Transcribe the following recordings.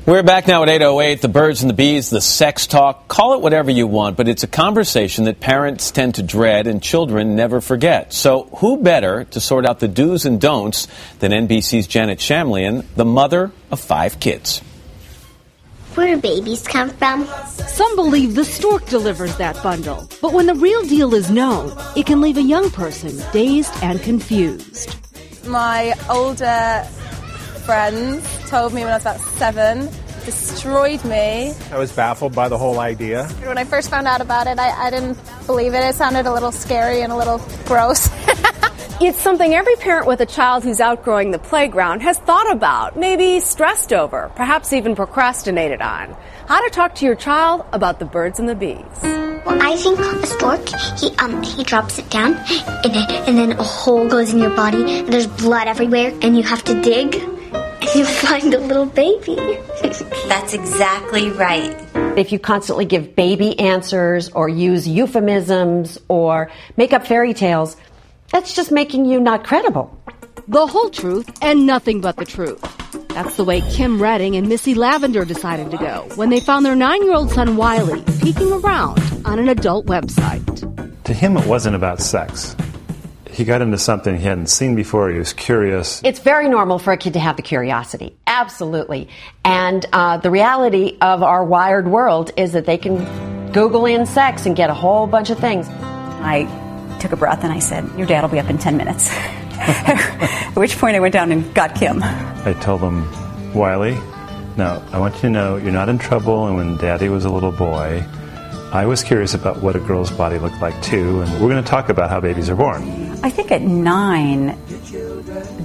We're back now at 8:08, the birds and the bees, the sex talk. Call it whatever you want, but it's a conversation that parents tend to dread and children never forget. So who better to sort out the do's and don'ts than NBC's Janet Shamlian, the mother of 5 kids. Where do babies come from? Some believe the stork delivers that bundle. But when the real deal is known, it can leave a young person dazed and confused. My older friends told me when I was about 7, destroyed me. I was baffled by the whole idea. When I first found out about it, I didn't believe it. It sounded a little scary and a little gross. It's something every parent with a child who's outgrowing the playground has thought about, maybe stressed over, perhaps even procrastinated on. How to talk to your child about the birds and the bees. Well, I think a stork, he drops it down, and then a hole goes in your body, and there's blood everywhere, and you have to dig, and you find a little baby. That's exactly right. If you constantly give baby answers or use euphemisms or make up fairy tales, that's just making you not credible. The whole truth and nothing but the truth. That's the way Kim Redding and Missy Lavender decided to go when they found their 9-year-old son Wiley peeking around on an adult website. To him, it wasn't about sex. He got into something he hadn't seen before. He was curious. It's very normal for a kid to have the curiosity. Absolutely. And the reality of our wired world is that they can Google in sex and get a whole bunch of things. I took a breath and I said, your dad will be up in 10 minutes. At which point I went down and got Kim. I told him, Wiley, now I want you to know you're not in trouble, and when Daddy was a little boy, I was curious about what a girl's body looked like too, and we're going to talk about how babies are born. I think at 9,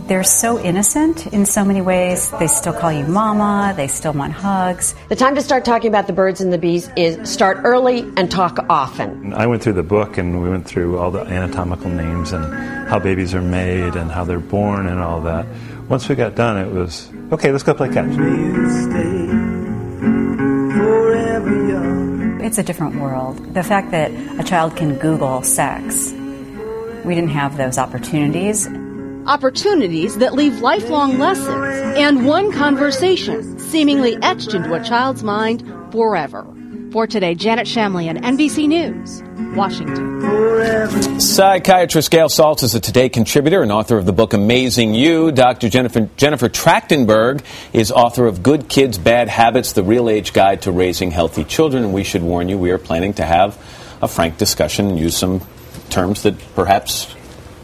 they're so innocent in so many ways. They still call you mama, they still want hugs. The time to start talking about the birds and the bees is start early and talk often. I went through the book and we went through all the anatomical names and how babies are made and how they're born and all that. Once we got done, it was, okay, let's go play catch. It's a different world. The fact that a child can Google sex, we didn't have those opportunities. Opportunities that leave lifelong lessons and one conversation seemingly etched into a child's mind forever. For today, Janet Shamlian, NBC News, Washington. Psychiatrist Gail Saltz is a Today contributor and author of the book Amazing You. Dr. Jennifer Trachtenberg is author of Good Kids, Bad Habits, The Real Age Guide to Raising Healthy Children. And we should warn you, we are planning to have a frank discussion and use some terms that perhaps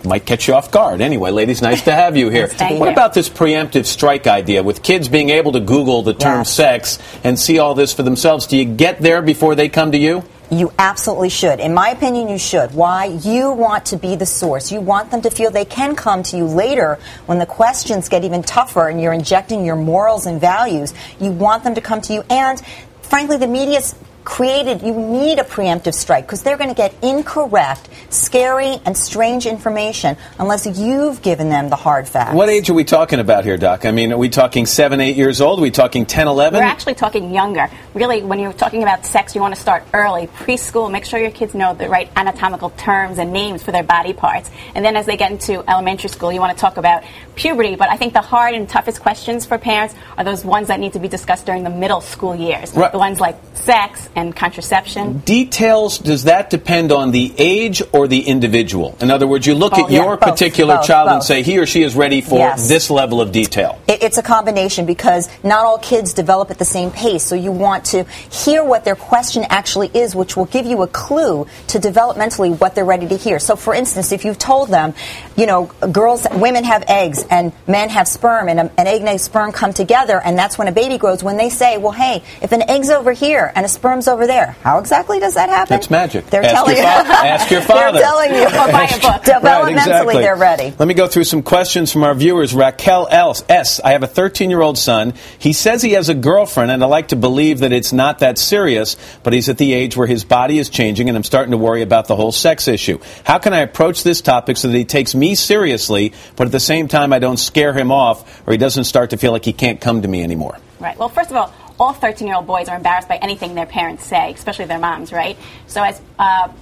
might catch you off guard. Anyway, ladies, nice to have you here. What about this preemptive strike idea with kids being able to Google the term sex and see all this for themselves? Do you get there before they come to you? You absolutely should. In my opinion, you should. Why? You want to be the source. You want them to feel they can come to you later when the questions get even tougher and you're injecting your morals and values. You want them to come to you. And, frankly, the media's created, you need a preemptive strike because they're going to get incorrect, scary, and strange information unless you've given them the hard facts. What age are we talking about here, Doc? I mean, are we talking 7, 8 years old? Are we talking 10, 11? We're actually talking younger. Really, when you're talking about sex, you want to start early, preschool. Make sure your kids know the right anatomical terms and names for their body parts. And then as they get into elementary school, you want to talk about puberty. But I think the hard and toughest questions for parents are those ones that need to be discussed during the middle school years. Right. The ones like sex and contraception. Details, does that depend on the age or the individual? In other words, you look at your particular child and say he or she is ready for this level of detail. It's a combination because not all kids develop at the same pace. So you want to hear what their question actually is, which will give you a clue to developmentally what they're ready to hear. So, for instance, if you've told them, you know, women have eggs and men have sperm, and an egg and a sperm come together, and that's when a baby grows. When they say, well, hey, if an egg's over here and a sperm's over there, how exactly does that happen? It's magic. They're telling you. Ask your father. They're telling you. Or buy a book. Developmentally, they're ready. Let me go through some questions from our viewers. Raquel S. I have a 13-year-old son. He says he has a girlfriend, and I like to believe that it's not that serious, but he's at the age where his body is changing, and I'm starting to worry about the whole sex issue. How can I approach this topic so that he takes me seriously, but at the same time I don't scare him off or he doesn't start to feel like he can't come to me anymore? Right. Well, first of all, all 13-year-old boys are embarrassed by anything their parents say, especially their moms, right? So as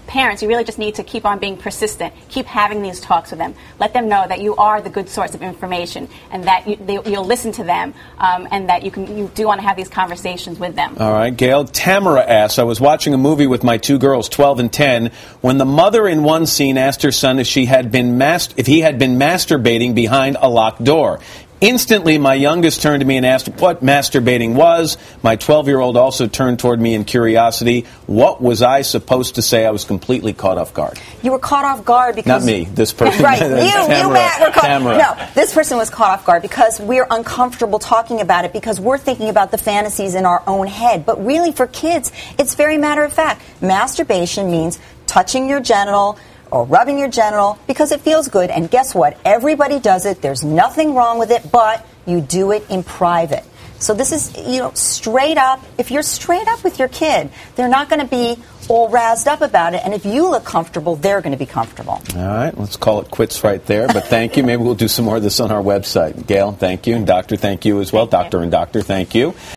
parents, you really just need to keep on being persistent, keep having these talks with them, let them know that you are the good source of information and that you'll listen to them, and that you do want to have these conversations with them. All right, Gail. Tamara asks, I was watching a movie with my two girls, 12 and 10, when the mother in one scene asked her son if he had been masturbating behind a locked door. Instantly, my youngest turned to me and asked what masturbating was. My 12-year-old also turned toward me in curiosity. What was I supposed to say? I was completely caught off guard. You were caught off guard because... Not me, this person. Right, you, Matt, were caught... Tamara. No, this person was caught off guard because we're uncomfortable talking about it because we're thinking about the fantasies in our own head. But really, for kids, it's very matter of fact. Masturbation means touching your genital or rubbing your genital because it feels good. And guess what? Everybody does it. There's nothing wrong with it, but you do it in private. So this is, straight up. If you're straight up with your kid, they're not going to be all razzed up about it. And if you look comfortable, they're going to be comfortable. All right, let's call it quits right there. But thank you. Maybe we'll do some more of this on our website. Gail, thank you. And Doctor, thank you as well. Doctor and Doctor, thank you.